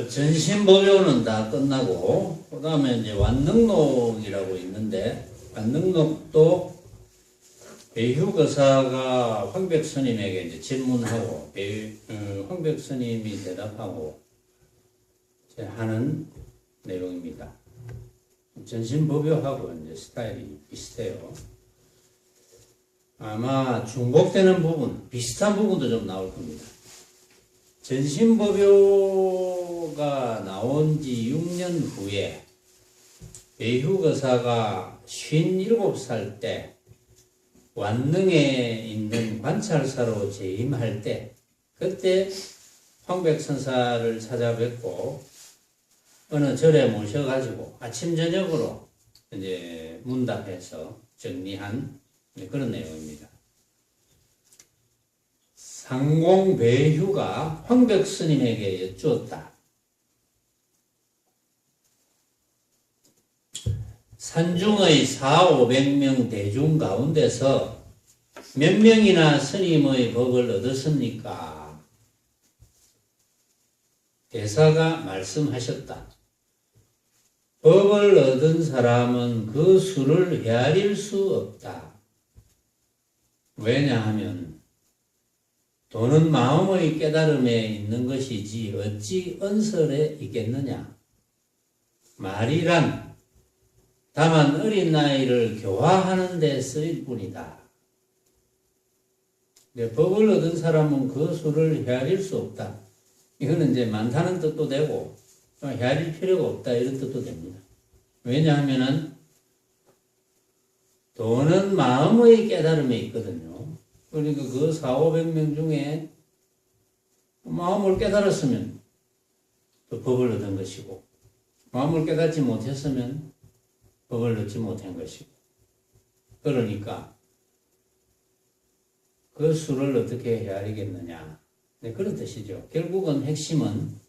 전신법요는 다 끝나고, 그 다음에 이제 완능록이라고 있는데, 완능록도 배휴거사가 황백스님에게 이제 질문하고, 황백스님이 대답하고, 이제 하는 내용입니다. 전신법요하고 이제 스타일이 비슷해요. 아마 중복되는 부분, 비슷한 부분도 좀 나올 겁니다. 전신법요가 나온 지 6년 후에 배휴거사가 57살 때 완능에 있는 관찰사로 재임할 때, 그때 황백선사를 찾아뵙고 어느 절에 모셔가지고 아침 저녁으로 이제 문답해서 정리한 그런 내용입니다. 상공배휴가 황백스님에게 여쭈었다. 산중의 4,500명 대중 가운데서 몇 명이나 스님의 법을 얻었습니까? 대사가 말씀하셨다. 법을 얻은 사람은 그 수를 헤아릴 수 없다. 왜냐하면 도는 마음의 깨달음에 있는 것이지 어찌 언설에 있겠느냐. 말이란 다만 어린 나이를 교화하는 데 쓰일 뿐이다. 법을 얻은 사람은 그 수를 헤아릴 수 없다. 이거는 이제 많다는 뜻도 되고 헤아릴 필요가 없다 이런 뜻도 됩니다. 왜냐하면은 도는 마음의 깨달음에 있거든요. 그러니까 그 4,500명 중에 마음을 깨달았으면 또 법을 얻은 것이고, 마음을 깨닫지 못했으면 법을 얻지 못한 것이고, 그러니까 그 수를 어떻게 헤아리겠느냐. 네, 그런 뜻이죠. 결국은 핵심은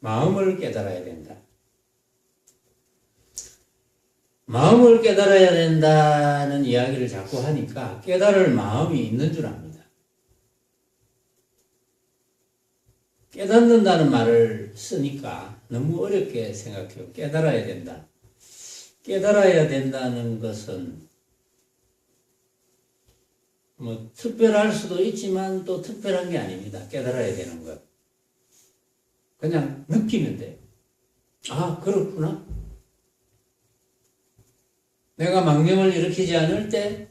마음을 깨달아야 된다. 마음을 깨달아야 된다는 이야기를 자꾸 하니까 깨달을 마음이 있는 줄 압니다. 깨닫는다는 말을 쓰니까 너무 어렵게 생각해요. 깨달아야 된다. 깨달아야 된다는 것은 뭐 특별할 수도 있지만 또 특별한 게 아닙니다. 깨달아야 되는 것. 그냥 느끼면 돼요. 아, 그렇구나. 내가 망념을 일으키지 않을 때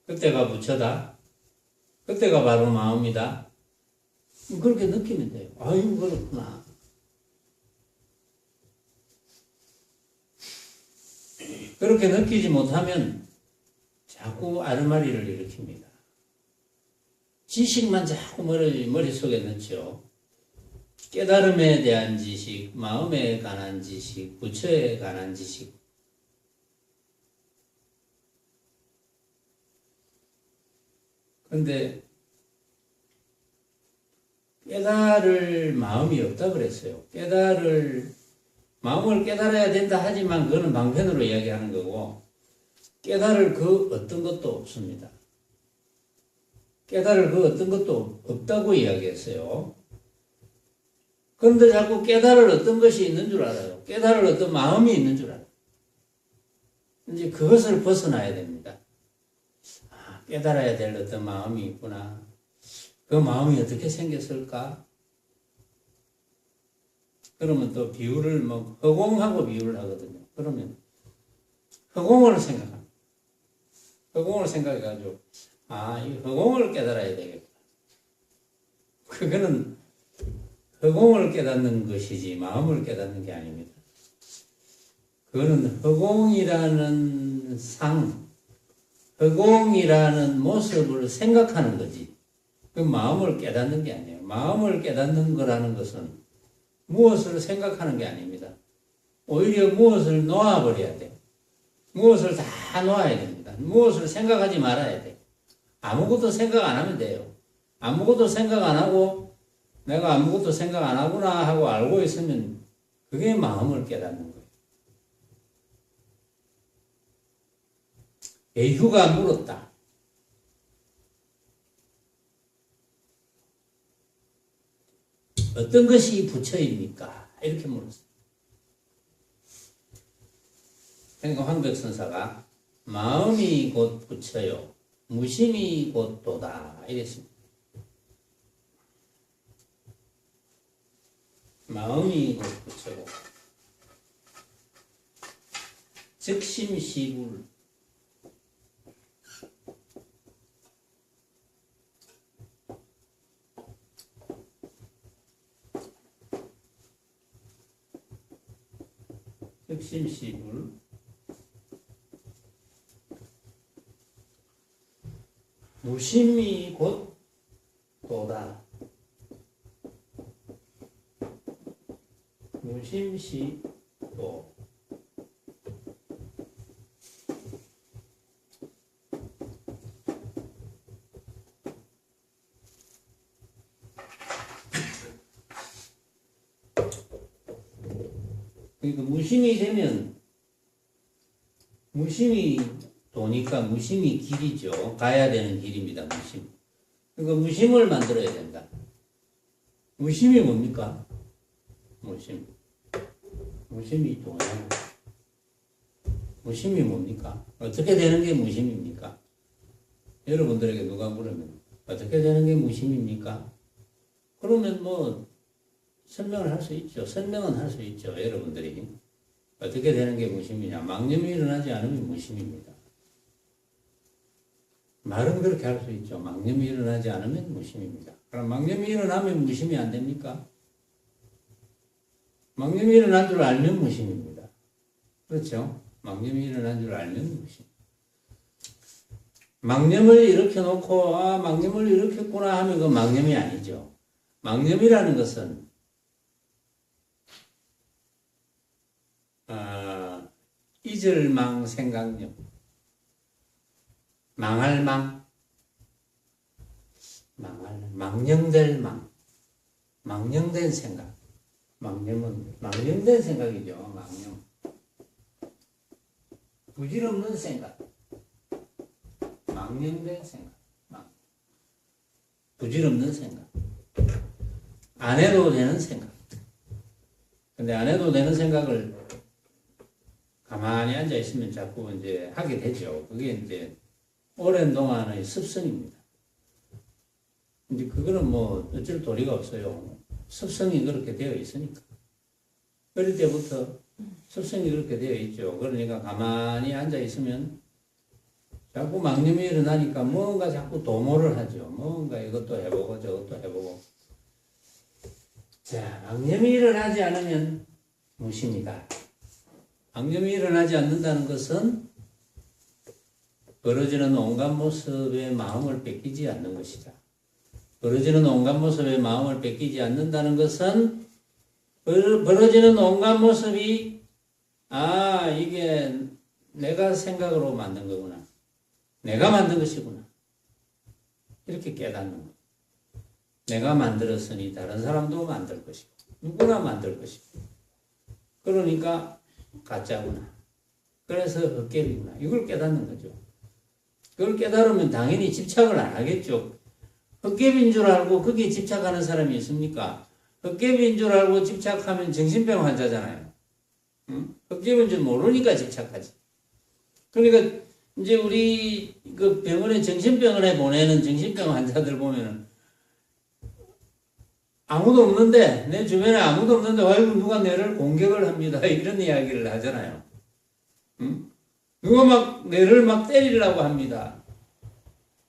그때가 부처다. 그때가 바로 마음이다. 그렇게 느끼면 돼요. 아유, 그렇구나. 그렇게 느끼지 못하면 자꾸 아르마리를 일으킵니다. 지식만 자꾸 머릿속에 넣죠. 깨달음에 대한 지식, 마음에 관한 지식, 부처에 관한 지식. 그런데 깨달을 마음이 없다 그랬어요. 마음을 깨달아야 된다 하지만 그거는 방편으로 이야기하는 거고, 깨달을 그 어떤 것도 없습니다. 깨달을 그 어떤 것도 없다고 이야기했어요. 그런데 자꾸 깨달을 어떤 것이 있는 줄 알아요. 깨달을 어떤 마음이 있는 줄 알아요. 이제 그것을 벗어나야 됩니다. 아, 깨달아야 될 어떤 마음이 있구나. 그 마음이 어떻게 생겼을까? 그러면 또 비유를 허공하고 비유를 하거든요. 그러면 허공을 생각합니다. 허공을 생각해가지고, 아, 이 허공을 깨달아야 되겠구나. 그거는 허공을 깨닫는 것이지 마음을 깨닫는 게 아닙니다. 그거는 허공이라는 허공이라는 모습을 생각하는 거지. 그 마음을 깨닫는 게 아니에요. 마음을 깨닫는 거라는 것은 무엇을 생각하는 게 아닙니다. 오히려 무엇을 놓아버려야 돼요. 무엇을 다 놓아야 됩니다. 무엇을 생각하지 말아야 돼요. 아무것도 생각 안 하면 돼요. 아무것도 생각 안 하고 내가 아무것도 생각 안 하구나 하고 알고 있으면 그게 마음을 깨닫는 거예요. 배휴가 물었다. 어떤 것이 부처입니까? 이렇게 물었어요. 그러니까 황백선사가 마음이 곧 부처요, 무심이 곧 도다 이랬습니다. 마음이 곧 부처고 즉심시불, 즉심시불, 무심이 곧 도다. 무심시도. 그러니까 무심이 되면, 무심이 도니까 무심이 길이죠. 가야 되는 길입니다. 무심. 그러니까 무심을 만들어야 된다. 무심이 뭡니까? 무심. 무심이 도냐? 무심이 뭡니까? 어떻게 되는 게 무심입니까? 여러분들에게 누가 물으면 어떻게 되는 게 무심입니까? 그러면 뭐 설명을 할 수 있죠. 설명은 할 수 있죠. 여러분들이 어떻게 되는 게 무심이냐? 망념이 일어나지 않으면 무심입니다. 말은 그렇게 할 수 있죠. 망념이 일어나지 않으면 무심입니다. 그럼 망념이 일어나면 무심이 안 됩니까? 망념이 일어난 줄 알면 무심입니다. 그렇죠? 망념이 일어난 줄 알면 무심. 망념을 일으켜 놓고 아 망념을 일으켰구나 하면 그 망념이 아니죠. 망념이라는 것은 잊을 망 생각념, 망할 망, 망령될 망, 망령된 생각. 망념은 망령된 생각이죠. 망령. 부질없는 생각. 망령된 생각. 부질없는 생각. 안 해도 되는 생각. 근데 안 해도 되는 생각을 가만히 앉아 있으면 자꾸 이제 하게 되죠. 그게 이제 오랜 동안의 습성입니다. 이제 그거는 뭐 어쩔 도리가 없어요. 습성이 그렇게 되어 있으니까. 어릴 때부터 습성이 그렇게 되어 있죠. 그러니까 가만히 앉아 있으면 자꾸 망념이 일어나니까 뭔가 자꾸 도모를 하죠. 뭔가 이것도 해보고 저것도 해보고. 자, 망념이 일어나지 않으면 무심이다. 망념이 일어나지 않는다는 것은 벌어지는 온갖 모습의 마음을 뺏기지 않는 것이다. 벌어지는 온갖 모습의 마음을 뺏기지 않는다는 것은 벌어지는 온갖 모습이 아 이게 내가 생각으로 만든 거구나. 내가 만든 것이구나. 이렇게 깨닫는 거. 내가 만들었으니 다른 사람도 만들 것이고 누구나 만들 것이고 그러니까 가짜구나. 그래서 헛개비구나. 이걸 깨닫는 거죠. 그걸 깨달으면 당연히 집착을 안 하겠죠. 헛개비인 줄 알고 거기에 집착하는 사람이 있습니까? 헛개비인 줄 알고 집착하면 정신병 환자잖아요. 응? 헛개비인 줄 모르니까 집착하지. 그러니까 이제 우리 그 병원에 정신병원에 보내는 정신병 환자들 보면은 아무도 없는데 내 주변에 아무도 없는데 아이고 누가 내를 공격을 합니다. 이런 이야기를 하잖아요. 응? 누가 막 내를 막 때리려고 합니다.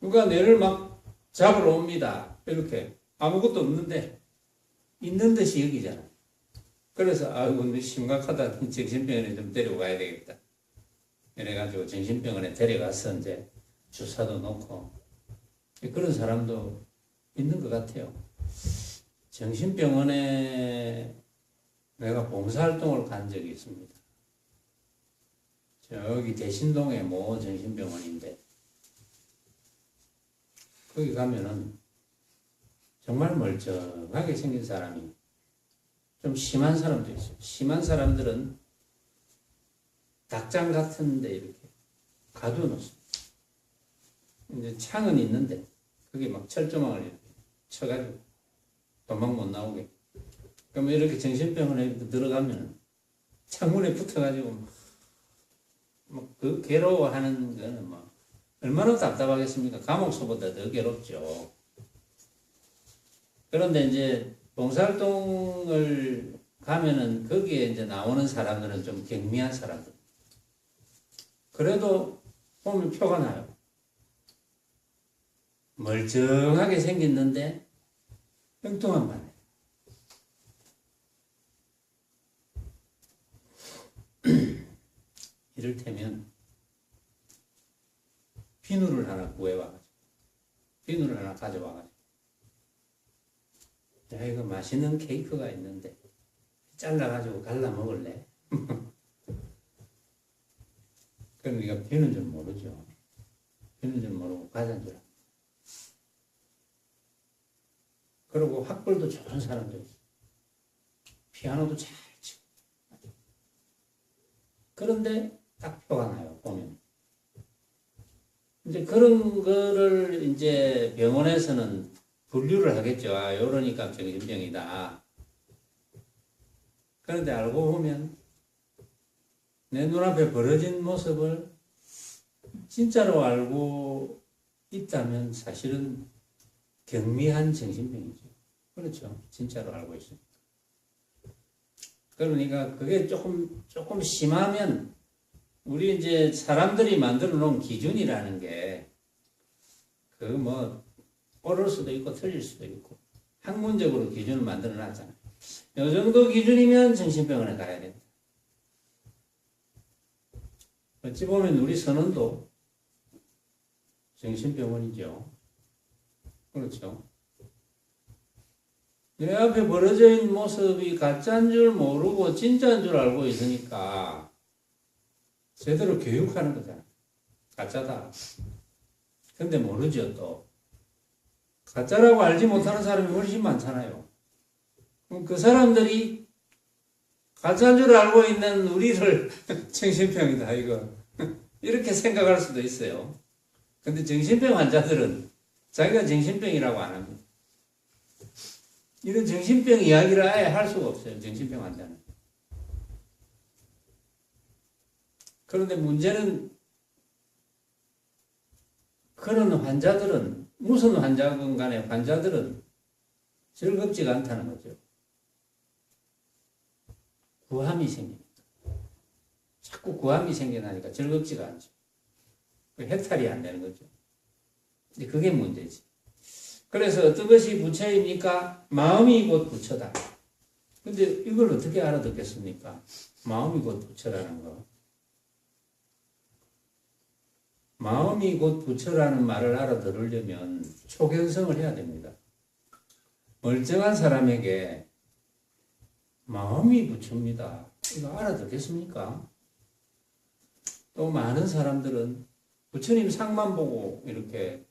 누가 내를 막 잡으러 옵니다. 이렇게 아무것도 없는데 있는 듯이 여기잖아. 그래서 아이고 심각하다. 정신병원에 좀 데려가야 되겠다. 이래가지고 정신병원에 데려가서 이제 주사도 놓고 그런 사람도 있는 것 같아요. 정신병원에 내가 봉사활동을 간 적이 있습니다. 저기 대신동에 모 정신병원인데 거기 가면은 정말 멀쩡하게 생긴 사람이 좀 심한 사람도 있어요. 심한 사람들은 닭장 같은데 이렇게 가둬놓습니다. 이제 창은 있는데 그게 막 철조망을 이렇게 쳐가지고 도망 못 나오게 그러면 이렇게 정신병원에 들어가면 창문에 붙어가지고 그 괴로워하는 거는 뭐 얼마나 답답하겠습니까? 감옥서보다 더 괴롭죠. 그런데 이제 봉사활동을 가면은 거기에 이제 나오는 사람들은 좀 경미한 사람들. 그래도 보면 표가 나요. 멀쩡하게 생겼는데 엉뚱한 반에. 이를테면 비누를 하나 구해와가지고 비누를 하나 가져와가지고 야 이거 맛있는 케이크가 있는데 잘라가지고 갈라 먹을래? 그럼 우리가 비는 줄 모르죠. 비는 줄 모르고 과자인 줄 알고. 그리고 학벌도 좋은 사람들 있어요. 피아노도 잘 치고. 그런데 딱 표가 나요, 보면. 이제 그런 거를 이제 병원에서는 분류를 하겠죠. 아, 요러니까 정신병이다. 그런데 알고 보면 내 눈앞에 벌어진 모습을 진짜로 알고 있다면 사실은 경미한 정신병이죠. 그렇죠. 진짜로 알고 있습니다. 그러니까 그게 조금 심하면 우리 이제 사람들이 만들어 놓은 기준이라는 게 그 뭐 옳을 수도 있고 틀릴 수도 있고 학문적으로 기준을 만들어 놨잖아요. 이 정도 기준이면 정신병원에 가야 된다. 어찌 보면 우리 선언도 정신병원이죠. 그렇죠. 내 앞에 벌어져 있는 모습이 가짜인 줄 모르고 진짜인 줄 알고 있으니까 제대로 교육하는 거잖아. 가짜다. 근데 모르죠, 또. 가짜라고 알지 못하는 사람이 훨씬 많잖아요. 그럼 그 사람들이 가짜인 줄 알고 있는 우리를 정신병이다, 이거. 이렇게 생각할 수도 있어요. 근데 정신병 환자들은 자기가 정신병이라고 안 합니다. 이런 정신병 이야기를 아예 할 수가 없어요. 정신병 환자는. 그런데 문제는 그런 환자들은 무슨 환자건 간에 환자들은 즐겁지가 않다는 거죠. 구함이 생깁니다. 자꾸 구함이 생겨나니까 즐겁지가 않죠. 해탈이 안 되는 거죠. 근데 그게 문제지. 그래서 어떤 것이 부처입니까? 마음이 곧 부처다. 근데 이걸 어떻게 알아듣겠습니까? 마음이 곧 부처라는 거. 마음이 곧 부처라는 말을 알아들으려면 초견성을 해야 됩니다. 멀쩡한 사람에게 마음이 부처입니다. 이거 알아듣겠습니까? 또 많은 사람들은 부처님 상만 보고 이렇게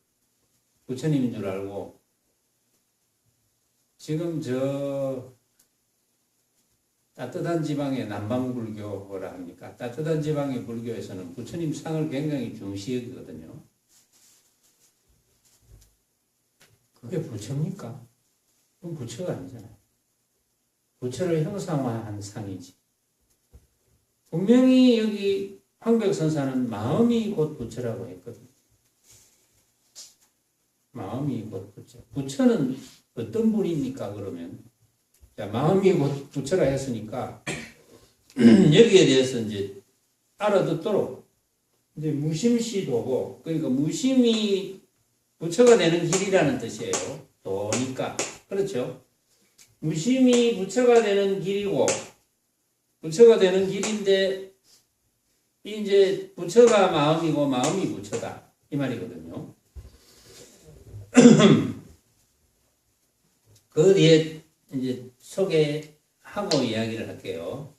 부처님인 줄 알고 지금 저 따뜻한 지방의 남방불교라 합니까? 따뜻한 지방의 불교에서는 부처님 상을 굉장히 중시하거든요. 그게 부처입니까? 그건 부처가 아니잖아요. 부처를 형상화한 상이지. 분명히 여기 황백선사는 마음이 곧 부처라고 했거든요. 마음이 곧 부처. 부처는 어떤 분입니까, 그러면? 자, 마음이 곧 부처라 했으니까, 여기에 대해서 이제 알아듣도록, 이제 무심시도고, 그러니까 무심이 부처가 되는 길이라는 뜻이에요. 도니까. 그렇죠? 무심이 부처가 되는 길이고, 부처가 되는 길인데, 이제 부처가 마음이고, 마음이 부처다. 이 말이거든요. 그 뒤에 이제 소개하고 이야기를 할게요.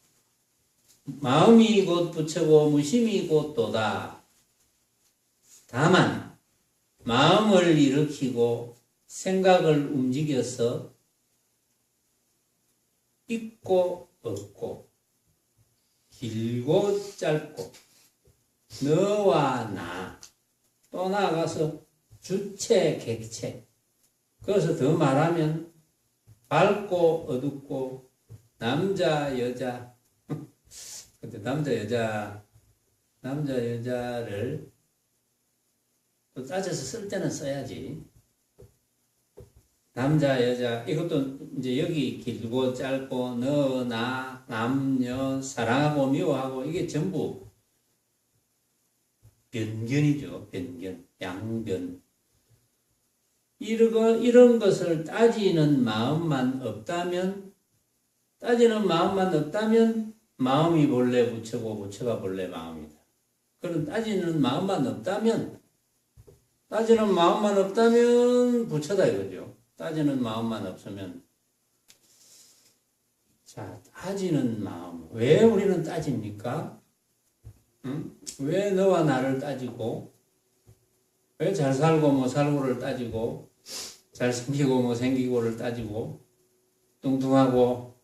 마음이 곧 부처고 무심이 곧 도다. 다만 마음을 일으키고 생각을 움직여서 있고 없고 길고 짧고 너와 나 또 나아가서 주체 객체. 그래서 더 말하면 밝고 어둡고 남자, 여자. 근데 남자, 여자를 또 따져서 쓸 때는 써야지. 남자, 여자, 이것도 이제 여기 길고 짧고, 너, 나, 남녀, 사랑하고 미워하고, 이게 전부 변견이죠. 변견, 양변. 이런 것을 따지는 마음만 없다면, 마음이 본래 부처고, 부처가 본래 마음이다. 그런 따지는 마음만 없다면, 부처다 이거죠. 따지는 마음만 없으면. 자, 따지는 마음. 왜 우리는 따집니까? 응? 왜 너와 나를 따지고, 왜 잘 살고 못 살고를 따지고, 잘생기고 못 생기고를 따지고, 뚱뚱하고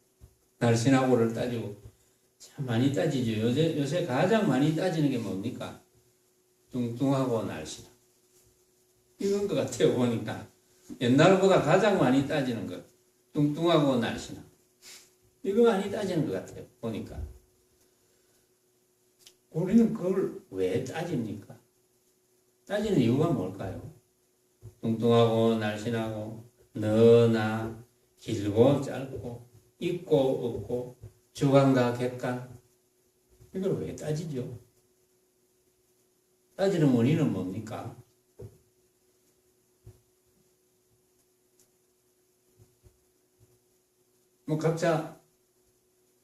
날씬하고를 따지고, 참 많이 따지죠. 요새 가장 많이 따지는 게 뭡니까? 뚱뚱하고 날씬하고. 이건 것 같아요, 보니까. 옛날보다 가장 많이 따지는 것. 뚱뚱하고 날씬하고. 이거 많이 따지는 것 같아요, 보니까. 우리는 그걸 왜 따집니까? 따지는 이유가 뭘까요? 뚱뚱하고 날씬하고, 너나, 길고 짧고, 있고 없고, 주관과 객관. 이걸 왜 따지죠? 따지는 원인은 뭡니까? 뭐 각자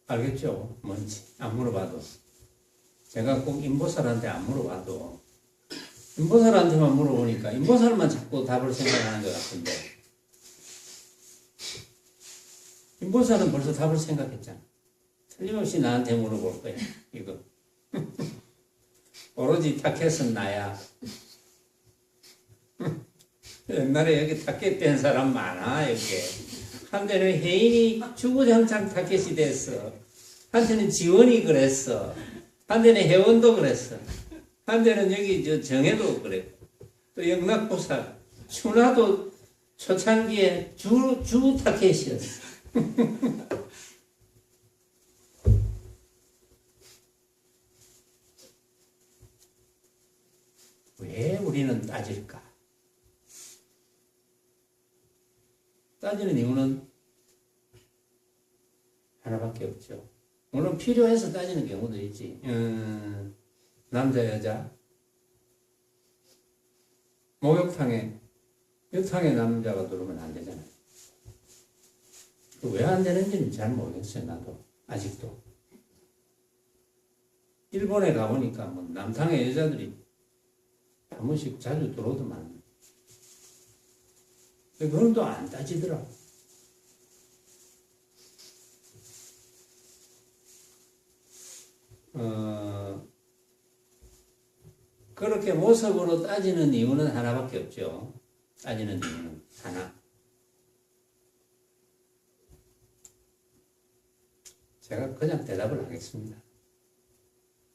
알겠죠? 뭔지 안 물어봐도. 제가 꼭 인보살한테 안 물어봐도 인보살한테만 물어보니까 인보살만 자꾸 답을 생각하는 것 같은데, 인보살은 벌써 답을 생각했잖아. 틀림없이 나한테 물어볼 거야, 이거. 오로지 타켓은 나야. 옛날에 여기 타켓 뺀 사람 많아, 여기. 한때는 혜인이 주구장창 타켓이 됐어. 한때는 지원이 그랬어. 한때는 혜원도 그랬어. 한때는 여기 정혜도 그랬고. 또 영락보살, 춘하도 초창기에 주 타켓이었어. 왜 우리는 따질까? 따지는 이유는 하나밖에 없죠. 물론 필요해서 따지는 경우도 있지. 남자, 여자. 목욕탕에 남자가 들어오면 안 되잖아요. 왜 안 되는지는 잘 모르겠어요, 나도. 아직도. 일본에 가보니까 뭐 남탕에 여자들이 한 번씩 자주 들어오더만. 그건 또 안 따지더라고. 그렇게 모습으로 따지는 이유는 하나밖에 없죠. 따지는 이유는 하나. 제가 그냥 대답을 하겠습니다.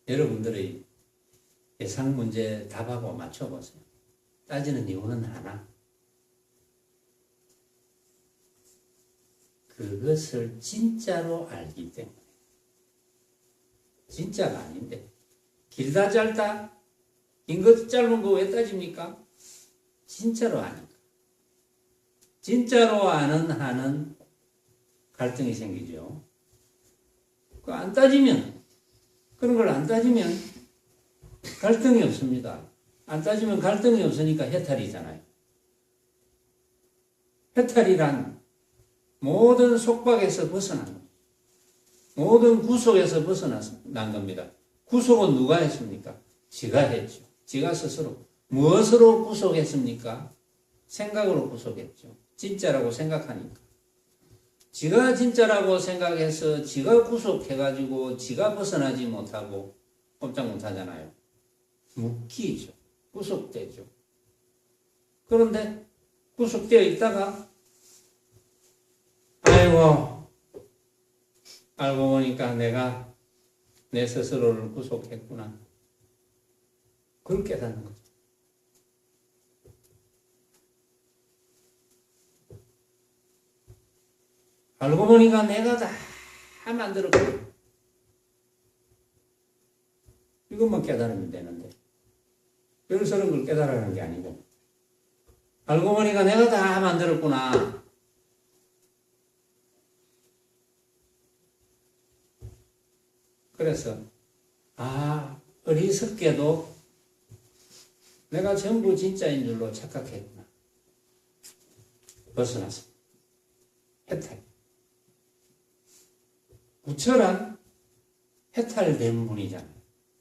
여러분들의 예상 문제 답하고 맞춰보세요. 따지는 이유는 하나. 그것을 진짜로 알기 때문에. 진짜가 아닌데. 길다 짧다? 긴 것 짧은 거 왜 따집니까? 진짜로 아니까. 진짜로 아는 한은 갈등이 생기죠. 안 따지면, 그런 걸 안 따지면 갈등이 없습니다. 안 따지면 갈등이 없으니까 해탈이잖아요. 해탈이란 모든 속박에서 벗어난 겁니다. 모든 구속에서 벗어난 겁니다. 구속은 누가 했습니까? 지가 했죠. 지가 스스로. 무엇으로 구속했습니까? 생각으로 구속했죠. 진짜라고 생각하니까. 지가 진짜라고 생각해서 지가 구속해가지고 지가 벗어나지 못하고 꼼짝 못하잖아요. 묶이죠. 구속되죠. 그런데 구속되어 있다가 아이고 알고 보니까 내가 내 스스로를 구속했구나. 그걸 깨닫는 거죠. 알고 보니까 내가 다 다 만들었고 이것만 깨달으면 되는데 별스러운 걸 깨달으라는 게 아니고 알고 보니까 내가 다 만들었구나. 그래서 어리석게도 내가 전부 진짜인 줄로 착각했구나. 벗어났습니다. 해탈. 부처란 해탈된 분이잖아요.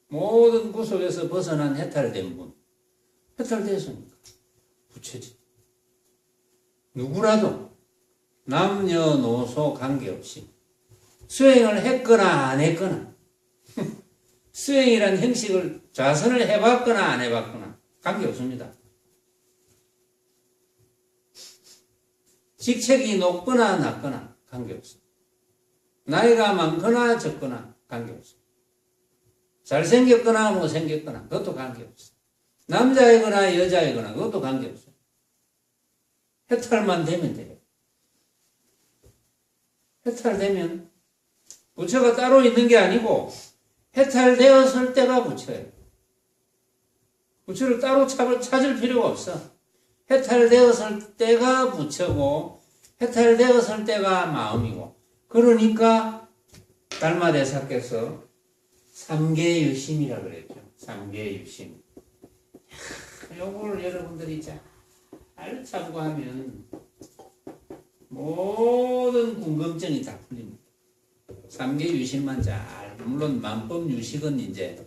모든 구속에서 벗어난 해탈된 분. 해탈됐으니까 부처지. 누구라도 남녀노소 관계없이 수행을 했거나 안 했거나 수행이란 형식을 좌선을 해봤거나 안 해봤거나 관계없습니다. 직책이 높거나 낮거나 관계없습니다. 나이가 많거나 적거나 관계없습니다. 잘생겼거나 못생겼거나 그것도 관계없습니다. 남자이거나 여자이거나 그것도 관계없어요. 해탈만 되면 돼요. 해탈되면 부처가 따로 있는 게 아니고 해탈되었을 때가 부처예요. 부처를 따로 찾을 필요가 없어. 해탈되었을 때가 부처고 해탈되었을 때가 마음이고 그러니까 달마대사께서 삼계유심이라 그랬죠. 삼계유심. 요걸 여러분들이 잘 참고하면 모든 궁금증이 다 풀립니다. 삼계유심만 잘, 물론 만법유식은 이제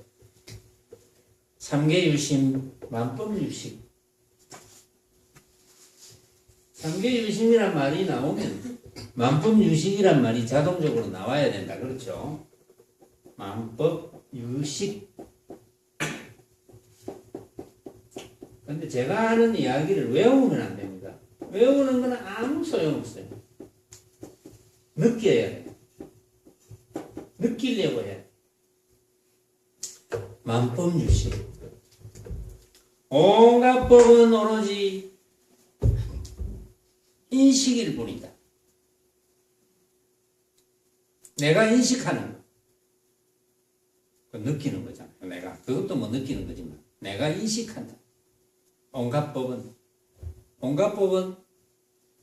삼계유심, 만법유식. 삼계유심이란 말이 나오면 만법유식이란 말이 자동적으로 나와야 된다. 그렇죠? 만법유식. 근데 제가 하는 이야기를 외우면 안 됩니다. 외우는 건 아무 소용없어요. 느껴야 해요. 느끼려고 해요. 만법유식. 온갖 법은 오로지 인식일 뿐이다. 내가 인식하는 거. 느끼는 거잖아요. 내가. 그것도 뭐 느끼는 거지만. 내가 인식한다. 온갖 법은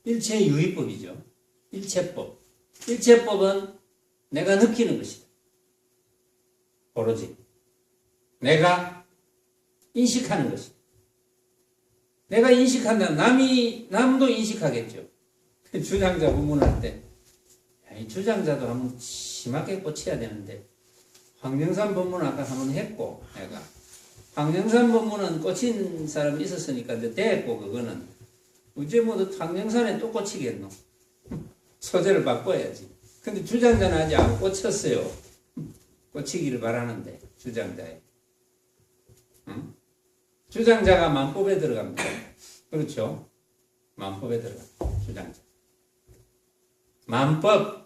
일체유의법이죠. 일체법. 일체법은 내가 느끼는 것이다. 오로지. 내가 인식하는 것이다. 내가 인식한다. 남도 인식하겠죠. 주장자 법문할 때. 이 주장자도 한번 심하게 꽂혀야 되는데, 황정산 법문 아까 한번 했고, 내가. 황정산 법문은 꽂힌 사람이 있었으니까 됐고, 그거는. 어째 뭐 황정산에 또 꽂히겠노? 소재를 바꿔야지. 근데 주장자는 아직 안 꽂혔어요. 꽂히기를 바라는데, 주장자에. 응? 주장자가 만법에 들어갑니다. 그렇죠? 만법에 들어갑니다. 주장자. 만법.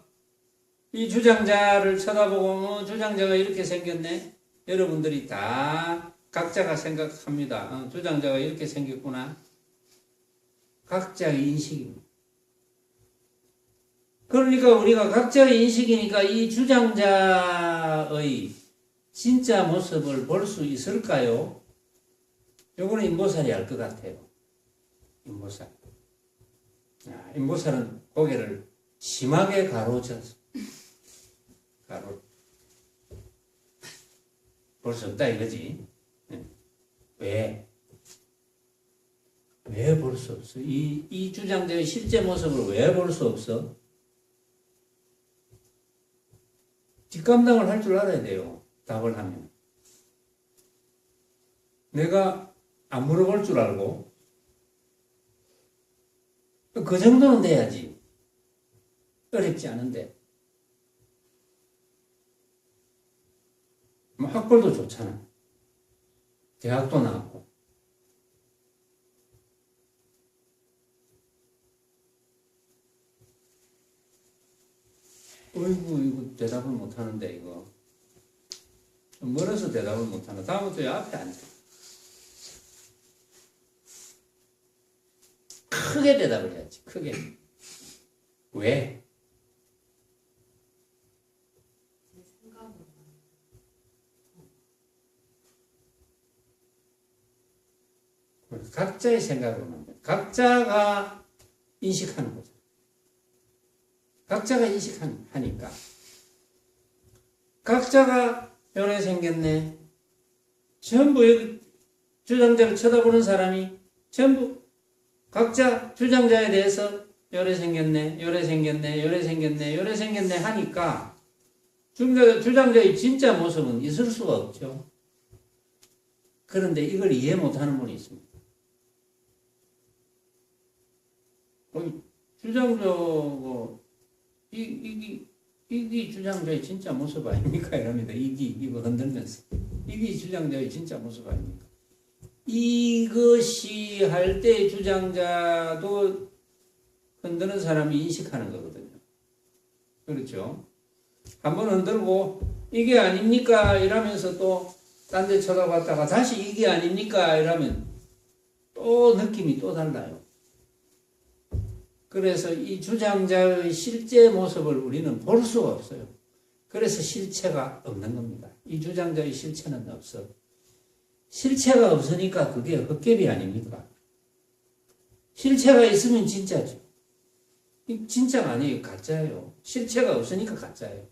이 주장자를 쳐다보고, 주장자가 이렇게 생겼네? 여러분들이 다 각자가 생각합니다. 주장자가 이렇게 생겼구나. 각자의 인식입니다. 그러니까 우리가 각자의 인식이니까 이 주장자의 진짜 모습을 볼 수 있을까요? 요거는 인보살이 알 것 같아요. 인보살. 인보살은 고개를 심하게 가로졌어. 볼 수 없다 이거지. 왜 볼 수 없어? 이 주장자의 실제 모습을 왜 볼 수 없어? 뒷감당을 할 줄 알아야 돼요. 답을 하면. 내가 안 물어볼 줄 알고 그 정도는 돼야지. 어렵지 않은데. 뭐 학벌도 좋잖아. 대학도 나왔고. 어이구, 이거 대답을 못하는데, 이거. 멀어서 대답을 못하나. 다음부터 앞에 앉아. 크게 대답을 해야지, 크게. 왜? 각자의 생각으로만 각자가 인식하는 거죠. 각자가 인식하니까 각자가 요래 생겼네. 전부 주장자를 쳐다보는 사람이 전부 각자 주장자에 대해서 요래 생겼네, 요래 생겼네, 요래 생겼네, 요래 생겼네 하니까 주장자의 진짜 모습은 있을 수가 없죠. 그런데 이걸 이해 못하는 분이 있습니다. 주장자가 이기 주장자의 진짜 모습 아닙니까? 이럽니다. 이거 흔들면서 이기 주장자의 진짜 모습 아닙니까? 이것이 할 때 주장자도 흔드는 사람이 인식하는 거거든요. 그렇죠? 한번 흔들고 이게 아닙니까? 이러면서 또 딴 데 쳐다봤다가 다시 이게 아닙니까? 이러면 또 느낌이 또 달라요. 그래서 이 주장자의 실제 모습을 우리는 볼 수가 없어요. 그래서 실체가 없는 겁니다. 이 주장자의 실체는 없어. 실체가 없으니까 그게 헛개비 아닙니까? 실체가 있으면 진짜죠. 진짜가 아니에요. 가짜예요. 실체가 없으니까 가짜예요.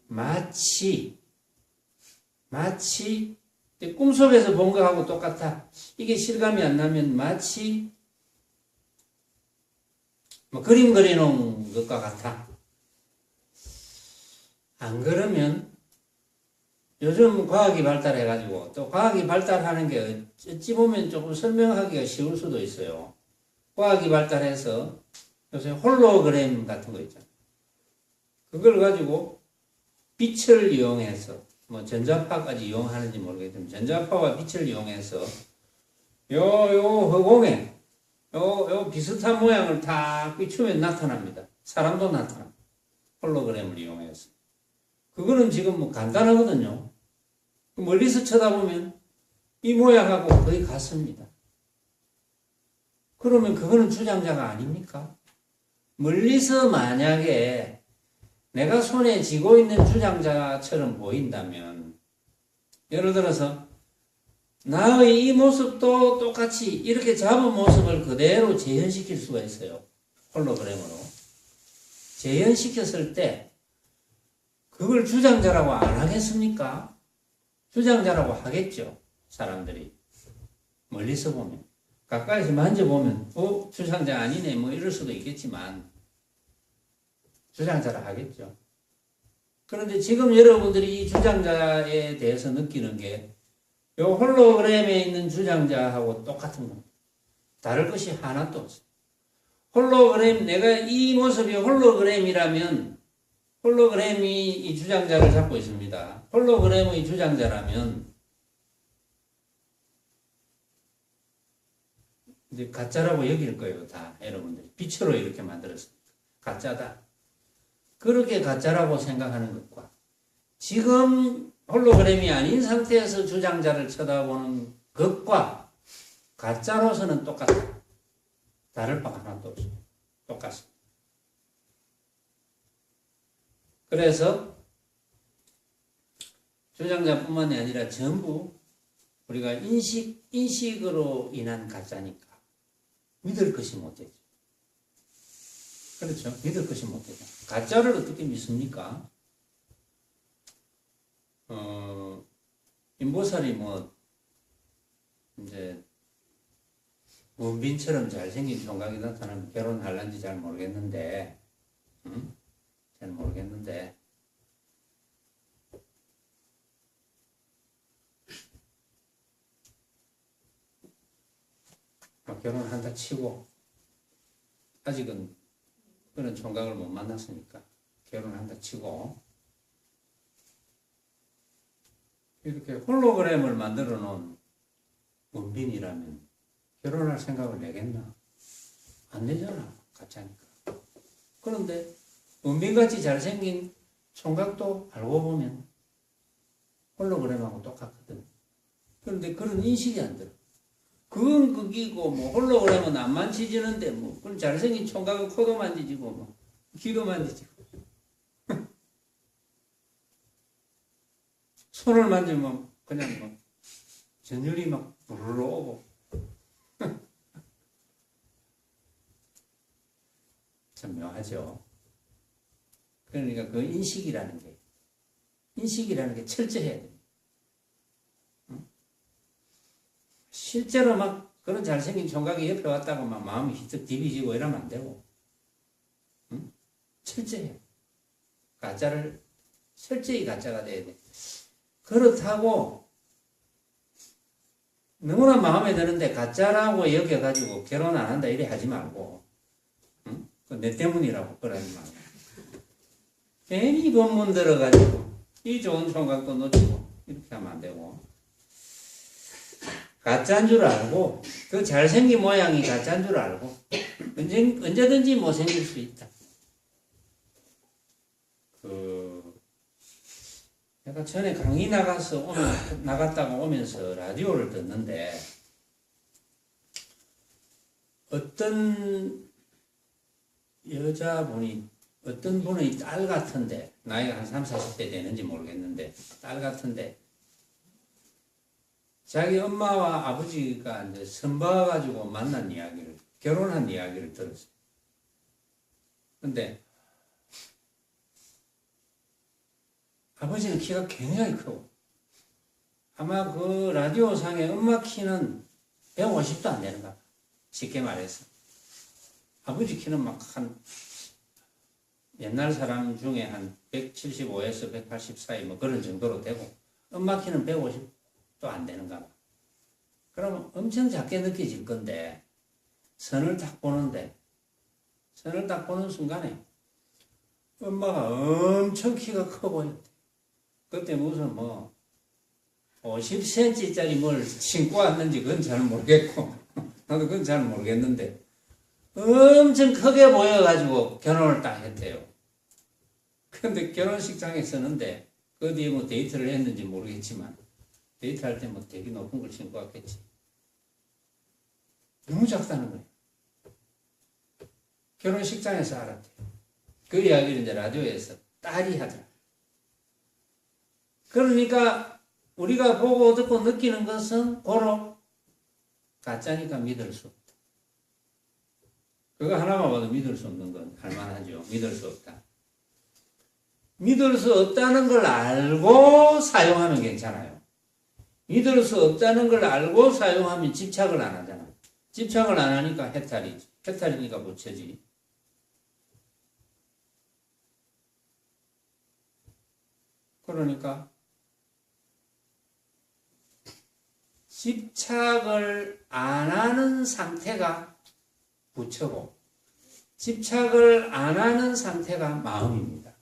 마치 꿈속에서 본 거하고 똑같아. 이게 실감이 안 나면 마치 그림 그려놓은 것과 같아. 안 그러면 요즘 과학이 발달해가지고 또 과학이 발달하는 게 어찌 보면 조금 설명하기가 쉬울 수도 있어요. 과학이 발달해서 요새 홀로그램 같은 거 있잖아요. 그걸 가지고 빛을 이용해서 전자파까지 이용하는지 모르겠지만 전자파와 빛을 이용해서 요 허공에 요 비슷한 모양을 딱 비추면 나타납니다. 사람도 나타납니다. 홀로그램을 이용해서. 그거는 지금 간단하거든요. 멀리서 쳐다보면 이 모양하고 거의 같습니다. 그러면 그거는 주장자가 아닙니까? 멀리서 만약에 내가 손에 쥐고 있는 주장자처럼 보인다면, 예를 들어서 나의 이 모습도 똑같이 이렇게 잡은 모습을 그대로 재현시킬 수가 있어요. 홀로그램으로. 재현시켰을 때 그걸 주장자라고 안 하겠습니까? 주장자라고 하겠죠. 사람들이. 멀리서 보면. 가까이서 만져보면 주장자 아니네 이럴 수도 있겠지만 주장자라 하겠죠. 그런데 지금 여러분들이 이 주장자에 대해서 느끼는 게 이 홀로그램에 있는 주장자하고 똑같은 겁니다. 다를 것이 하나도 없어요. 홀로그램, 내가 이 모습이 홀로그램이라면 홀로그램이 이 주장자를 잡고 있습니다. 홀로그램의 주장자라면 이제 가짜라고 여길 거예요. 다 여러분들이 빛으로 이렇게 만들었으니까 가짜다. 그렇게 가짜라고 생각하는 것과 지금 홀로그램이 아닌 상태에서 주장자를 쳐다보는 것과 가짜로서는 똑같다. 다를 바 하나도 없어요. 똑같습니다. 그래서 주장자뿐만이 아니라 전부 우리가 인식으로 인한 가짜니까 믿을 것이 못되죠. 그렇죠. 믿을 것이 못되죠. 가짜를 어떻게 믿습니까? 인보살이 이제 문빈처럼 잘생긴 총각이 나타나면 결혼할란지 잘 모르겠는데, 잘 모르겠는데, 결혼한다 치고, 아직은 그런 총각을 못 만났으니까, 결혼한다 치고, 이렇게 홀로그램을 만들어 놓은 문빈이라면 결혼할 생각을 내겠나? 안 내잖아. 가짜니까. 그런데 문빈같이 잘생긴 총각도 알고 보면 홀로그램하고 똑같거든. 그런데 그런 인식이 안 들어. 그건 극이고 홀로그램은 안 만지지는데 그런 잘생긴 총각은 코도 만지지고 귀도 만지지고 손을 만지면 그냥 뭐 전율이 막 부르르 오고 참 묘하죠. 그러니까 그 인식이라는 게 철저해야 됩니다. 실제로 막 그런 잘생긴 총각이 옆에 왔다고 막 마음이 휘떡 디비지고 이러면 안 되고, 철저해. 가짜를 철저히 가짜가 돼야 돼. 그렇다고 너무나 마음에 드는데 가짜라고 여겨가지고 결혼 안 한다 이래 하지 말고, 내 때문이라고 그러지 말고. 괜히 법문 들어가지고 이 좋은 총각도 놓치고 이렇게 하면 안 되고, 가짜인 줄 알고, 그 잘생긴 모양이 가짜인 줄 알고 언제든지 못생길 수 있다. 내가 전에 강의 나갔다가 오면서 라디오를 듣는데, 어떤 여자분이, 어떤 분의 딸 같은데, 나이가 한 30, 40대 되는지 모르겠는데, 딸 같은데, 자기 엄마와 아버지가 이제 선봐가지고 만난 이야기를, 결혼한 이야기를 들었어요. 근데, 아버지는 키가 굉장히 크고, 아마 그 라디오상의 엄마 키는 150도 안 되는가 봐. 쉽게 말해서. 아버지 키는 막 옛날 사람 중에 한 175에서 180 사이 뭐 그런 정도로 되고, 엄마 키는 150도 안 되는가 봐. 그러면 엄청 작게 느껴질 건데, 선을 딱 보는 순간에 엄마가 엄청 키가 커 보였대. 그때 무슨 50cm짜리 뭘 신고 왔는지 그건 잘 모르겠고, 나도 그건 잘 모르겠는데, 엄청 크게 보여가지고 결혼을 딱 했대요. 근데 결혼식장에 서는데, 그 뒤에 뭐 데이트를 했는지 모르겠지만, 데이트할 때 뭐 되게 높은 걸 신고 왔겠지. 너무 작다는 거예요. 결혼식장에서 알았대요. 그 이야기를 이제 라디오에서 딸이 하더라. 그러니까 우리가 보고 듣고 느끼는 것은 고로 가짜니까 믿을 수 없다. 그거 하나만 봐도 믿을 수 없는 건 할만하죠. 믿을 수 없다. 믿을 수 없다는 걸 알고 사용하면 괜찮아요. 믿을 수 없다는 걸 알고 사용하면 집착을 안 하잖아. 집착을 안 하니까 해탈이지. 해탈이니까 부채지. 그러니까 집착을 안 하는 상태가 부처고, 집착을 안 하는 상태가 마음입니다.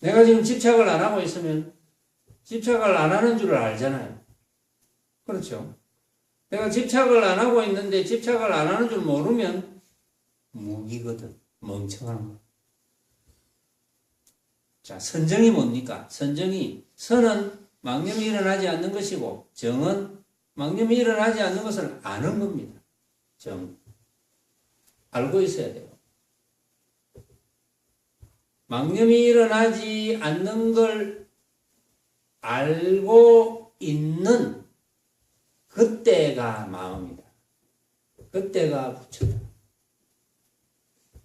내가 지금 집착을 안 하고 있으면 집착을 안 하는 줄을 알잖아요. 그렇죠? 내가 집착을 안 하고 있는데 집착을 안 하는 줄 모르면 무기거든. 멍청한 거. 자, 선정이 뭡니까? 선은 망념이 일어나지 않는 것이고, 정은 망념이 일어나지 않는 것을 아는 겁니다. 알고 있어야 돼요. 망념이 일어나지 않는 걸 알고 있는 그때가 마음이다. 그때가 부처다.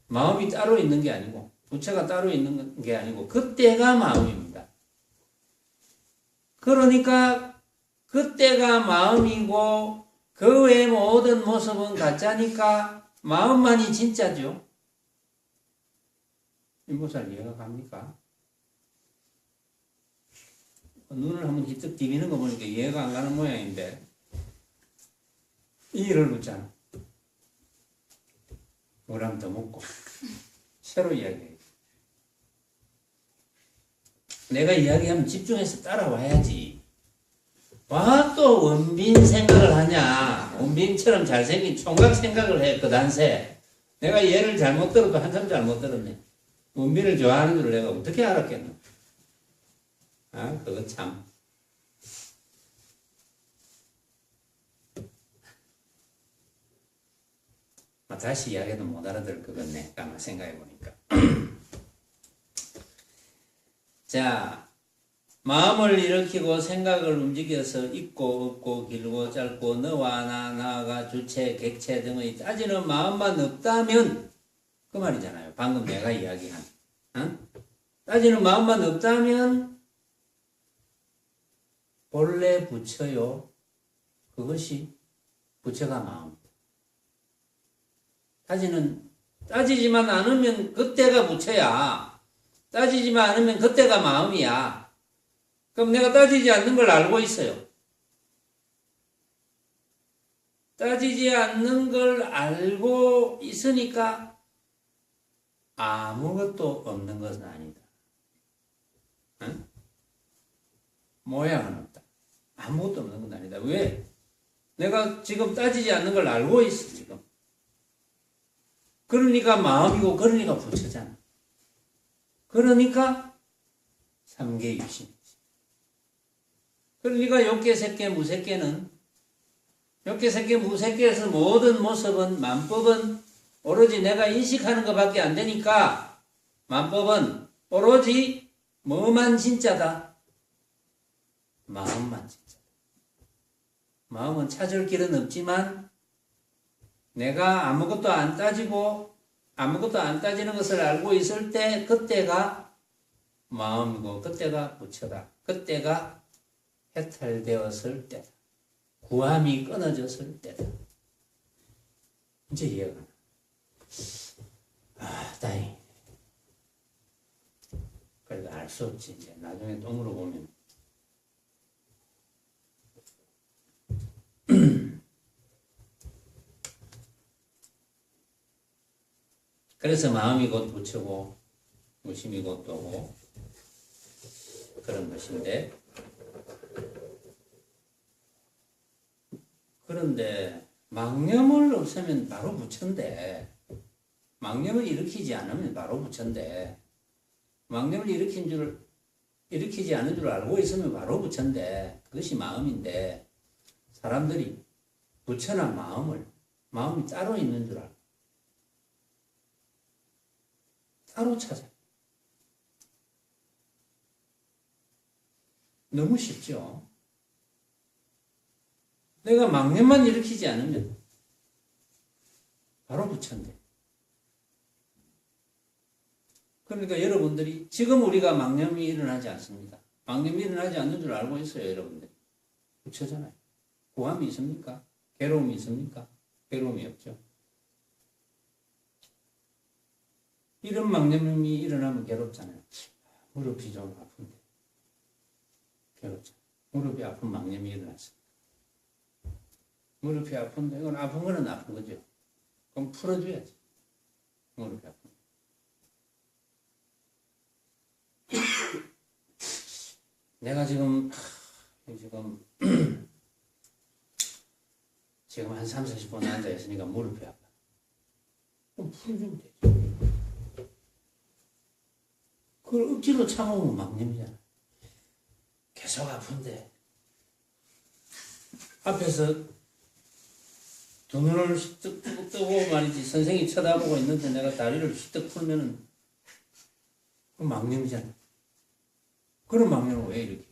마음이 따로 있는 게 아니고, 부처가 따로 있는 게 아니고, 그때가 마음입니다. 그러니까 그때가 마음이고, 그 외의 모든 모습은 가짜니까 마음만이 진짜죠. 이모살 이해가 갑니까? 눈을 한번 희뜩 디비는 거 보니까 이해가 안 가는 모양인데, 이 일을 묻잖아. 뭐라면 더 먹고 새로 이야기해. 내가 이야기하면 집중해서 따라와야지. 와, 또 원빈 생각을 하냐. 원빈처럼 잘생긴 총각 생각을 해, 그 단세. 내가 얘를 잘못 들어도 한참 잘못 들었네. 원빈을 좋아하는 줄 내가 어떻게 알았겠노? 아, 그거 참. 다시 이야기해도 못 알아들을 것 같네. 가만 생각해보니까. 자, 마음을 일으키고 생각을 움직여서 있고 없고 길고 짧고 너와 나가 주체 객체 등의 따지는 마음만 없다면 그 말이잖아요. 방금 내가 이야기한 따지는 마음만 없다면 본래 부처요. 그것이 부처가 마음. 따지지만 않으면 그때가 부처야. 따지지만 않으면 그때가 마음이야. 그럼 내가 따지지 않는 걸 알고 있어요. 따지지 않는 걸 알고 있으니까 아무것도 없는 것은 아니다. 응? 모양은 없다. 아무것도 없는 건 아니다. 왜? 내가 지금 따지지 않는 걸 알고 있어, 지금. 그러니까 마음이고, 그러니까 부처잖아. 그러니까 삼계유신. 그러니까 욕계, 색계, 무색계는 욕계, 색계, 무색계에서 모든 모습은 만법은 오로지 내가 인식하는 것밖에 안 되니까 만법은 오로지 뭐만 진짜다? 마음만 진짜다. 마음은 찾을 길은 없지만 내가 아무것도 안 따지고 아무것도 안 따지는 것을 알고 있을 때 그때가 마음이고 그때가 부처다. 그때가 해탈되었을 때다. 구함이 끊어졌을 때다. 이제 이해가 나. 다행이네. 그래도 알 수 없지. 이제 나중에 또 물어보면. 그래서 마음이 곧 부처고 무심이 곧 도고 그런 것인데, 그런데 망념을 없애면 바로 부처인데, 망념을 일으키지 않으면 바로 부처인데, 망념을 일으키지 않은 줄 알고 있으면 바로 부처인데, 그것이 마음인데, 사람들이 부처나 마음이 따로 있는 줄 알고 따로 찾아요. 너무 쉽죠? 내가 망념만 일으키지 않으면 바로 부처인데. 그러니까 여러분들이 지금 우리가 망념이 일어나지 않습니다. 망념이 일어나지 않는 줄 알고 있어요, 여러분들. 부처잖아요. 구함이 있습니까? 괴로움이 있습니까? 괴로움이 없죠. 이런 망념이 일어나면 괴롭잖아요. 무릎이 좀 아픈데 괴롭잖아요. 무릎이 아픈 망념이 일어났어요. 무릎이 아픈데, 이건 아픈 거는 아픈 거죠. 그럼 풀어줘야지. 무릎이 아픈 거. 내가 지금 한 30-40분 앉아있으니까 무릎이 아파. 그럼 풀어주면 되죠. 그걸 억지로 참아오면 망념이잖아. 계속 아픈데 앞에서 두 눈을 휘뜩 뜨고 말이지 선생이 쳐다보고 있는데 내가 다리를 휘뜩 풀면은 그 망념이잖아. 그런 망념을 왜 이렇게?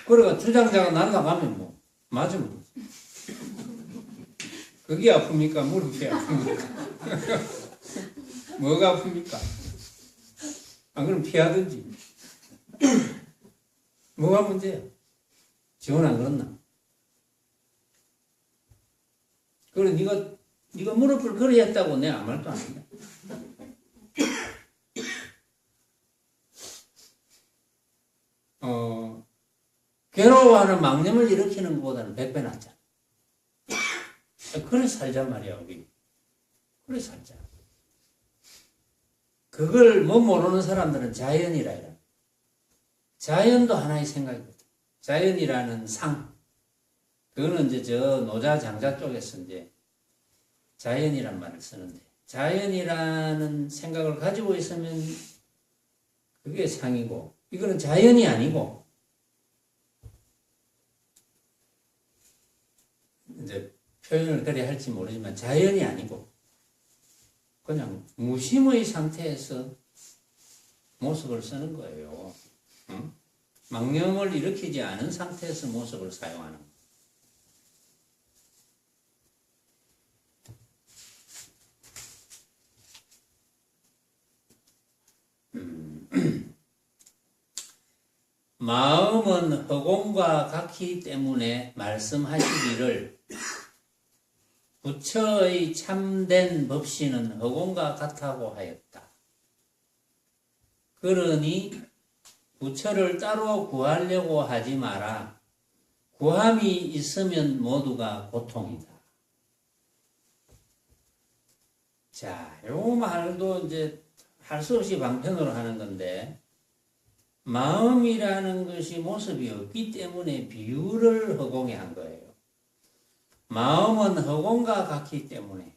그러니까 주장자가 날아가면 뭐 맞으면 그게 아픕니까? 무릎이 아픕니까? 뭐가 아픕니까? 안 그러면 피하든지. 뭐가 문제야? 지원 안 그렇나? 그래, 네가 무릎을 그래 했다고 내가 아무 말도 안 한다. 괴로워하는 망념을 일으키는 것보다는 100배 낫잖아. 그래 살자 말이야, 우리. 그래 살자. 그걸 못 모르는 사람들은 자연이라 해요. 자연도 하나의 생각이거든. 자연이라는 상. 그거는 이제 저 노자 장자 쪽에서 이제 자연이란 말을 쓰는데, 자연이라는 생각을 가지고 있으면 그게 상이고, 이거는 자연이 아니고, 이제 표현을 그래 할지 모르지만 자연이 아니고, 그냥 무심의 상태에서 모습을 쓰는 거예요. 응? 망념을 일으키지 않은 상태에서 모습을 사용하는 거예요. 마음은 허공과 같기 때문에 말씀하시기를 부처의 참된 법신은 허공과 같다고 하였다. 그러니 부처를 따로 구하려고 하지 마라. 구함이 있으면 모두가 고통이다. 자, 요 말도 이제 할 수 없이 방편으로 하는 건데, 마음이라는 것이 모습이 없기 때문에 비유를 허공에 한 거예요. 마음은 허공과 같기 때문에.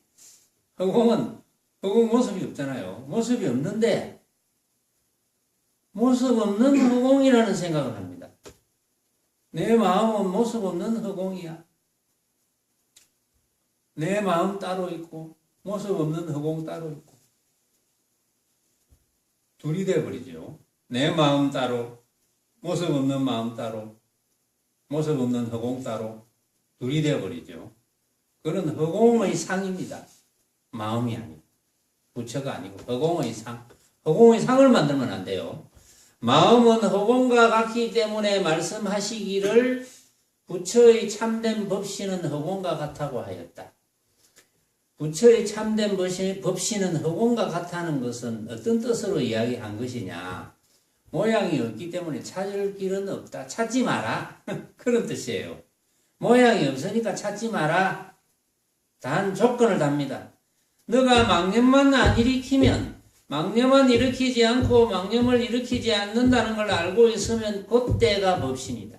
허공 모습이 없잖아요. 모습이 없는데, 모습 없는 허공이라는 생각을 합니다. 내 마음은 모습 없는 허공이야. 내 마음 따로 있고, 모습 없는 허공 따로 있고. 둘이 돼버리죠. 내 마음 따로, 모습 없는 마음 따로, 모습 없는 허공 따로, 둘이 되어버리죠. 그런 허공의 상입니다. 마음이 아니고, 부처가 아니고, 허공의 상. 허공의 상을 만들면 안 돼요. 마음은 허공과 같기 때문에 말씀하시기를 부처의 참된 법신은 허공과 같다고 하였다. 부처의 참된 법신은 허공과 같다는 것은 어떤 뜻으로 이야기한 것이냐. 모양이 없기 때문에 찾을 길은 없다. 찾지 마라. 그런 뜻이에요. 모양이 없으니까 찾지 마라. 단 조건을 답니다. 너가 망념만 안 일으키면, 망념만 일으키지 않고 망념을 일으키지 않는다는 걸 알고 있으면 그때가 법신이다.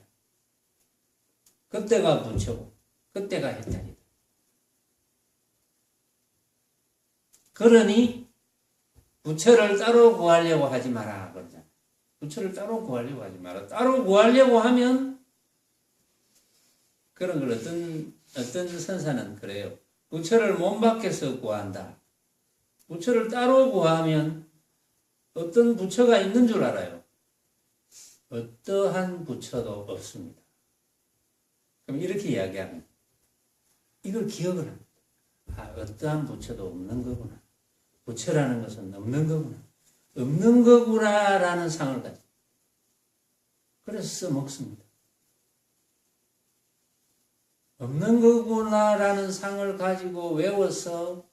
그때가 부처고 그때가 해탈이다. 그러니 부처를 따로 구하려고 하지 마라 그러잖아. 부처를 따로 구하려고 하지 마라. 따로 구하려고 하면 그런 걸 어떤 선사는 그래요. 부처를 몸 밖에서 구한다. 부처를 따로 구하면 어떤 부처가 있는 줄 알아요. 어떠한 부처도 없습니다. 그럼 이렇게 이야기하면 이걸 기억을 합니다. 아, 어떠한 부처도 없는 거구나. 부처라는 것은 없는 거구나. 없는 거구나라는 상을 가지고 그래서 써먹습니다. 없는 거구나라는 상을 가지고 외워서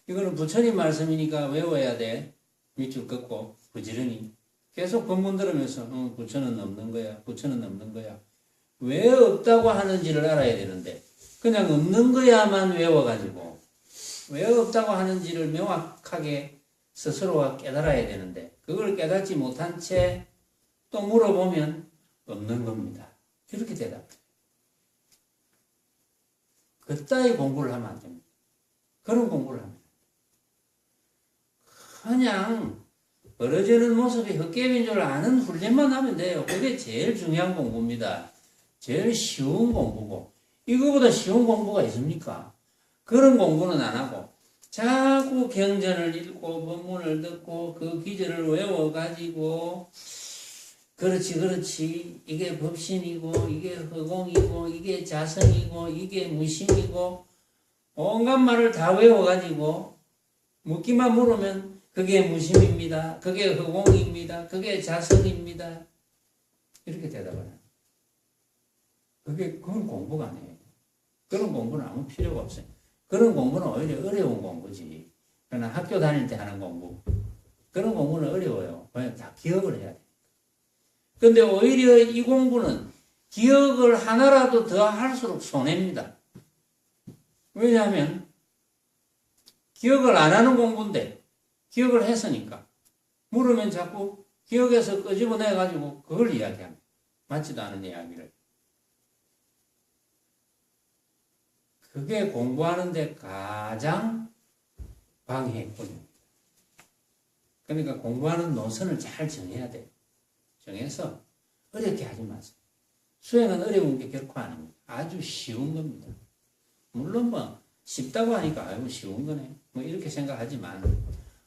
이거는 부처님 말씀이니까 외워야 돼. 밑줄 긋고 부지런히 계속 본문 들으면서 부처는 없는 거야. 부처는 없는 거야. 왜 없다고 하는지를 알아야 되는데 그냥 없는 거야만 외워가지고 왜 없다고 하는지를 명확하게 스스로가 깨달아야 되는데 그걸 깨닫지 못한 채 또 물어보면 없는 겁니다. 이렇게 대답해요. 그따위 공부를 하면 안 됩니다. 그런 공부를 합니다. 그냥 벌어지는 모습이 헛개비인 줄 아는 훈련만 하면 돼요. 그게 제일 중요한 공부입니다. 제일 쉬운 공부고 이거보다 쉬운 공부가 있습니까? 그런 공부는 안 하고 자꾸 경전을 읽고 법문을 듣고 그 기절을 외워가지고 그렇지 이게 법신이고 이게 허공이고 이게 자성이고 이게 무심이고 온갖 말을 다 외워가지고 묻기만 물으면 그게 무심입니다. 그게 허공입니다. 그게 자성입니다. 이렇게 대답을 해요. 그건 공부가 아니에요. 그런 공부는 아무 필요가 없어요. 그런 공부는 오히려 어려운 공부지. 그러나 학교 다닐 때 하는 공부. 그런 공부는 어려워요. 왜냐면 다 기억을 해야 돼. 근데 오히려 이 공부는 기억을 하나라도 더 할수록 손해입니다. 왜냐하면 기억을 안 하는 공부인데 기억을 했으니까 물으면 자꾸 기억에서 끄집어내가지고 그걸 이야기합니다. 맞지도 않은 이야기를. 그게 공부하는데 가장 방해꾼입니다. 그러니까 공부하는 노선을 잘 정해야 돼요. 정해서 어렵게 하지 마세요. 수행은 어려운 게 결코 아닙니다. 아주 쉬운 겁니다. 물론 쉽다고 하니까 아이고 쉬운 거네. 이렇게 생각하지만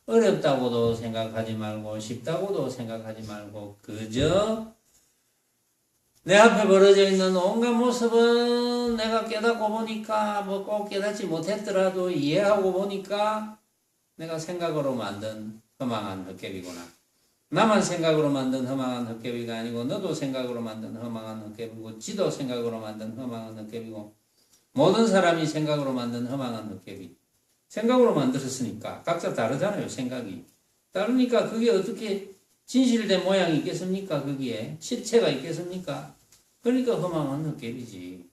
어렵다고도 생각하지 말고 쉽다고도 생각하지 말고 그저 내 앞에 벌어져 있는 온갖 모습은 내가 깨닫고 보니까 뭐 꼭 깨닫지 못했더라도 이해하고 보니까 내가 생각으로 만든 허망한 헛개비구나. 나만 생각으로 만든 허망한 헛개비가 아니고 너도 생각으로 만든 허망한 헛개비고 지도 생각으로 만든 허망한 헛개비고 모든 사람이 생각으로 만든 허망한 헛개비. 생각으로 만들었으니까 각자 다르잖아요. 생각이. 다르니까 그게 어떻게 진실된 모양이 있겠습니까? 거기에 실체가 있겠습니까? 그러니까 허망한 헛개비지.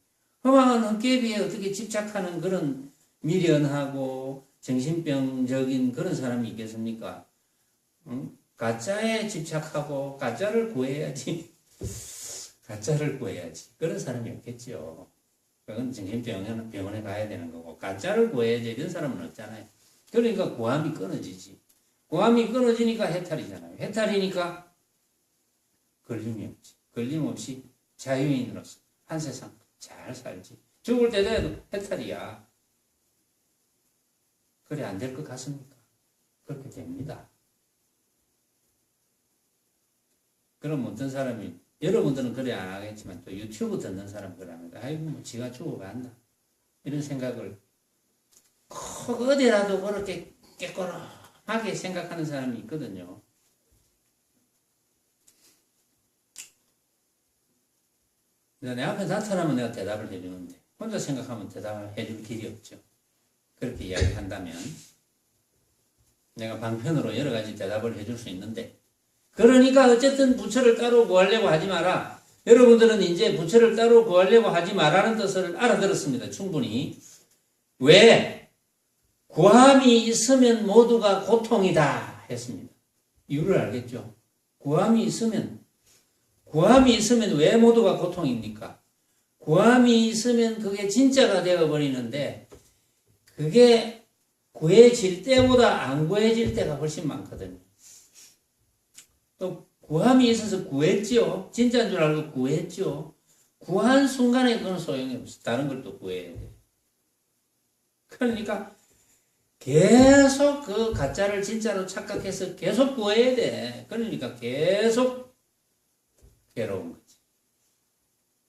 허망한 헛개비에 어떻게 집착하는 그런 미련하고 정신병적인 그런 사람이 있겠습니까? 응? 가짜에 집착하고 가짜를 구해야지. 가짜를 구해야지. 그런 사람이 없겠죠. 그건 정신병원에 가야 되는 거고 가짜를 구해야지 이런 사람은 없잖아요. 그러니까 고함이 끊어지지. 고함이 끊어지니까 해탈이잖아요. 해탈이니까 걸림이 없지. 걸림 없이 자유인으로서 한 세상 잘 살지. 죽을 때도 해도 해탈이야. 그래 안 될 것 같습니까? 그렇게 됩니다. 그럼 어떤 사람이 여러분들은 그래 안 하겠지만 또 유튜브 듣는 사람 그럽니다. 아이고 뭐 지가 죽어간다. 이런 생각을 꼭 어디라도 그렇게 깨끗하게 생각하는 사람이 있거든요. 내 앞에 나타나면 내가 대답을 해주는데 혼자 생각하면 대답을 해줄 길이 없죠. 그렇게 이야기한다면 내가 방편으로 여러 가지 대답을 해줄 수 있는데 그러니까 어쨌든 부처를 따로 구하려고 하지 마라. 여러분들은 이제 부처를 따로 구하려고 하지 마라는 뜻을 알아들었습니다. 충분히. 왜? 구함이 있으면 모두가 고통이다 했습니다. 이유를 알겠죠? 구함이 있으면 왜 모두가 고통입니까? 구함이 있으면 그게 진짜가 되어버리는데 그게 구해질 때보다 안 구해질 때가 훨씬 많거든요. 또 구함이 있어서 구했죠. 진짜인 줄 알고 구했죠. 구한 순간에 그건 소용이 없어. 다른 걸 또 구해야 돼. 그러니까 계속 그 가짜를 진짜로 착각해서 계속 구해야 돼. 그러니까 계속 괴로운 거지.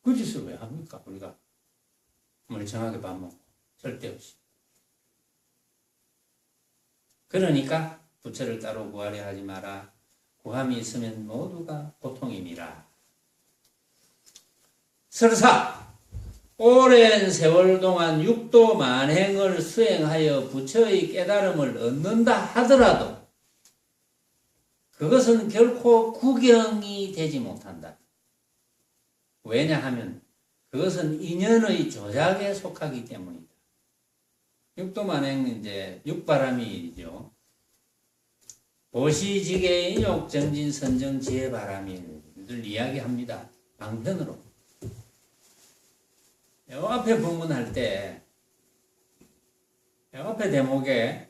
그 짓을 왜 합니까? 우리가 멀쩡하게 밥 먹고 쓸데없이. 그러니까 부처를 따로 구하려 하지 마라. 구함이 있으면 모두가 고통이니라. 설사 오랜 세월 동안 육도 만행을 수행하여 부처의 깨달음을 얻는다 하더라도 그것은 결코 구경이 되지 못한다. 왜냐하면 그것은 인연의 조작에 속하기 때문이다. 육도 만행은 이제 육바람이 일이죠. 보시지계 인욕 정진 선정 지혜 바람일을 이야기합니다. 방편으로. 요 앞에 본문할 때, 요 앞에 대목에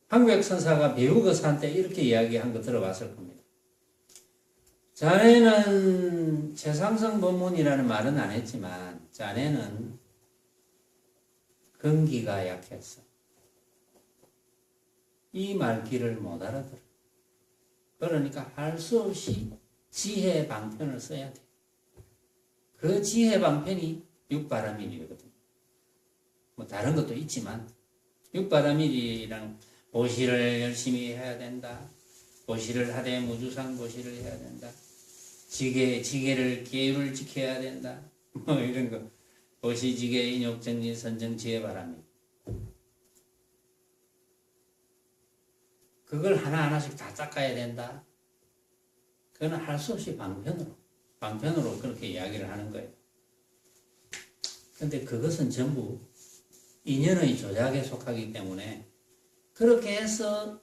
황백선사가 배우거사한테 이렇게 이야기한 거 들어봤을 겁니다. 자네는 최상승 법문이라는 말은 안 했지만 자네는 근기가 약했어. 이 말귀를 못 알아들어. 그러니까 할 수 없이 지혜 방편을 써야 돼. 그 지혜 방편이 육바라밀이거든. 뭐 다른 것도 있지만 육바라밀이랑 보시를 열심히 해야 된다. 보시를 하되 무주상 보시를 해야 된다. 지계를 계율을 지켜야 된다. 뭐 이런 거. 보시지계 인욕정진 선정 지혜 바람이. 그걸 하나하나씩 다 닦아야 된다. 그거는 할 수 없이 방편으로 그렇게 이야기를 하는 거예요. 근데 그것은 전부 인연의 조작에 속하기 때문에 그렇게 해서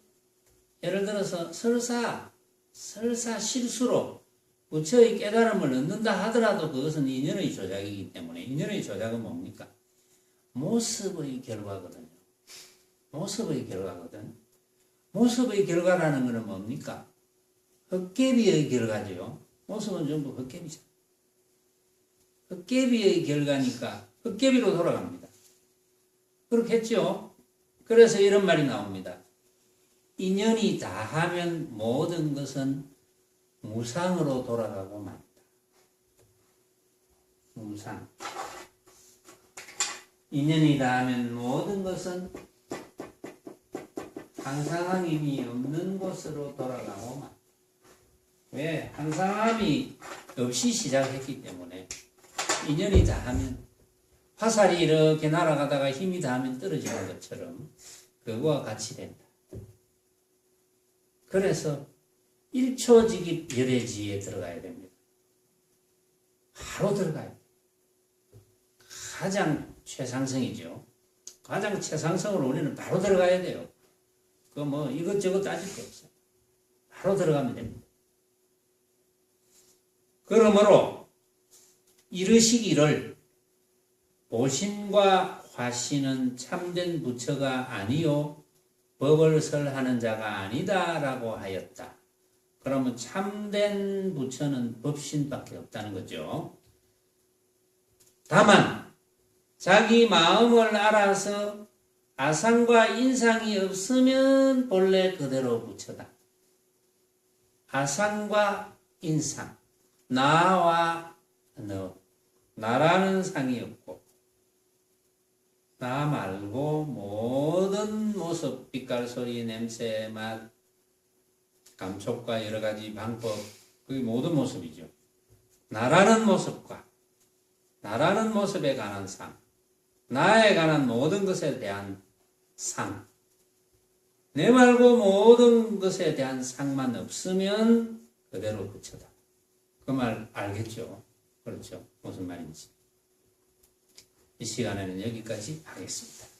예를 들어서 설사 실수로 부처의 깨달음을 얻는다 하더라도 그것은 인연의 조작이기 때문에 인연의 조작은 뭡니까? 모습의 결과거든요. 모습의 결과라는 것은 뭡니까? 헛개비의 결과죠. 모습은 전부 헛개비죠. 헛개비의 결과니까 헛개비로 돌아갑니다. 그렇겠죠? 그래서 이런 말이 나옵니다. 인연이 다하면 모든 것은 무상으로 돌아가고 만다. 무상. 인연이 다하면 모든 것은 항상함이 없는 곳으로 돌아가고 만다. 왜? 항상함이 없이 시작했기 때문에 인연이 다하면 화살이 이렇게 날아가다가 힘이 다하면 떨어지는 것처럼 그거와 같이 된다. 그래서 1초직입 열애지에 들어가야 됩니다. 바로 들어가야 돼요. 가장 최상승이죠. 가장 최상승으로 우리는 바로 들어가야 돼요. 그 뭐 이것저것 따질 게 없어요. 바로 들어가면 됩니다. 그러므로 이르시기를 보신과 화신은 참된 부처가 아니요 법을 설하는 자가 아니다라고 하였다. 그러면 참된 부처는 법신밖에 없다는 거죠. 다만 자기 마음을 알아서 아상과 인상이 없으면 본래 그대로 부처다. 아상과 인상, 나와 너, 나라는 상이 없고 나 말고 모든 모습, 빛깔, 소리, 냄새, 맛, 감촉과 여러 가지 방법, 그게 모든 모습이죠. 나라는 모습과 나라는 모습에 관한 상, 나에 관한 모든 것에 대한 상, 내 말고 모든 것에 대한 상만 없으면 그대로 부처다. 그 말 알겠죠? 그렇죠? 무슨 말인지. 이 시간에는 여기까지 하겠습니다.